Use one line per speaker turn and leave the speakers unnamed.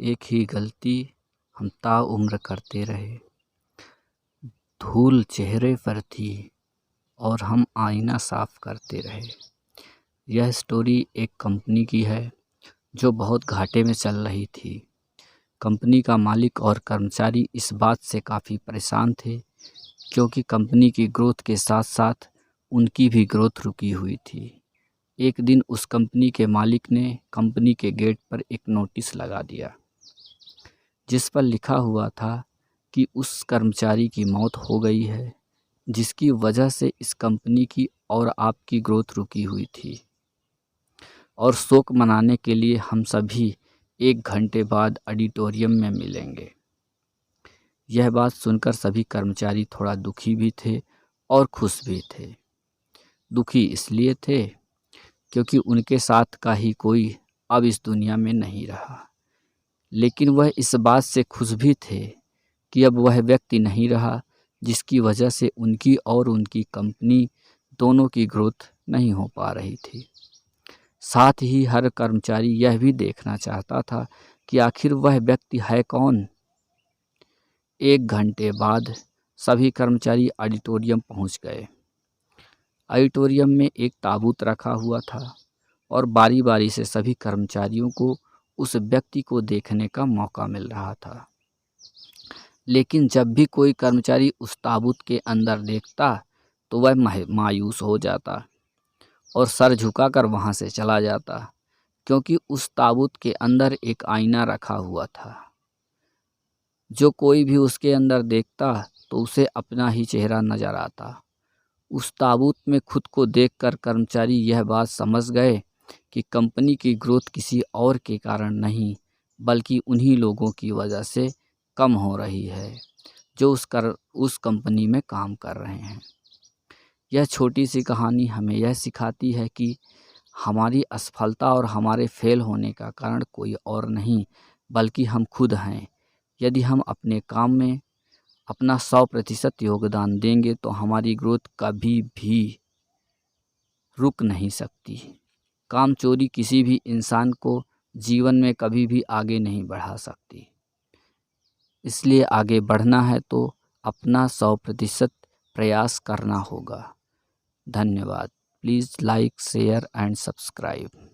एक ही गलती हम ताउम्र करते रहे। धूल चेहरे पर थी और हम आईना साफ करते रहे। यह स्टोरी एक कंपनी की है जो बहुत घाटे में चल रही थी। कंपनी का मालिक और कर्मचारी इस बात से काफ़ी परेशान थे क्योंकि कंपनी की ग्रोथ के साथ साथ उनकी भी ग्रोथ रुकी हुई थी। एक दिन उस कंपनी के मालिक ने कंपनी के गेट पर एक नोटिस लगा दिया जिस पर लिखा हुआ था कि उस कर्मचारी की मौत हो गई है जिसकी वजह से इस कंपनी की और आपकी ग्रोथ रुकी हुई थी और शोक मनाने के लिए हम सभी 1 घंटे बाद ऑडिटोरियम में मिलेंगे। यह बात सुनकर सभी कर्मचारी थोड़ा दुखी भी थे और खुश भी थे। दुखी इसलिए थे क्योंकि उनके साथ का ही कोई अब इस दुनिया में नहीं रहा, लेकिन वह इस बात से खुश भी थे कि अब वह व्यक्ति नहीं रहा जिसकी वजह से उनकी और उनकी कंपनी दोनों की ग्रोथ नहीं हो पा रही थी। साथ ही हर कर्मचारी यह भी देखना चाहता था कि आखिर वह व्यक्ति है कौन। 1 घंटे बाद सभी कर्मचारी ऑडिटोरियम पहुंच गए। ऑडिटोरियम में एक ताबूत रखा हुआ था और बारी बारी से सभी कर्मचारियों को उस व्यक्ति को देखने का मौका मिल रहा था। लेकिन जब भी कोई कर्मचारी उस ताबूत के अंदर देखता तो वह मायूस हो जाता और सर झुकाकर वहां से चला जाता क्योंकि उस ताबूत के अंदर एक आईना रखा हुआ था। जो कोई भी उसके अंदर देखता तो उसे अपना ही चेहरा नजर आता। उस ताबूत में खुद को देखकर कर्मचारी यह बात समझ गए कि कंपनी की ग्रोथ किसी और के कारण नहीं बल्कि उन्हीं लोगों की वजह से कम हो रही है जो उस कंपनी में काम कर रहे हैं। यह छोटी सी कहानी हमें यह सिखाती है कि हमारी असफलता और हमारे फेल होने का कारण कोई और नहीं बल्कि हम खुद हैं। यदि हम अपने काम में अपना 100% योगदान देंगे तो हमारी ग्रोथ कभी भी रुक नहीं सकती। कामचोरी किसी भी इंसान को जीवन में कभी भी आगे नहीं बढ़ा सकती। इसलिए आगे बढ़ना है तो अपना 100% प्रयास करना होगा। धन्यवाद। Please like, share and subscribe.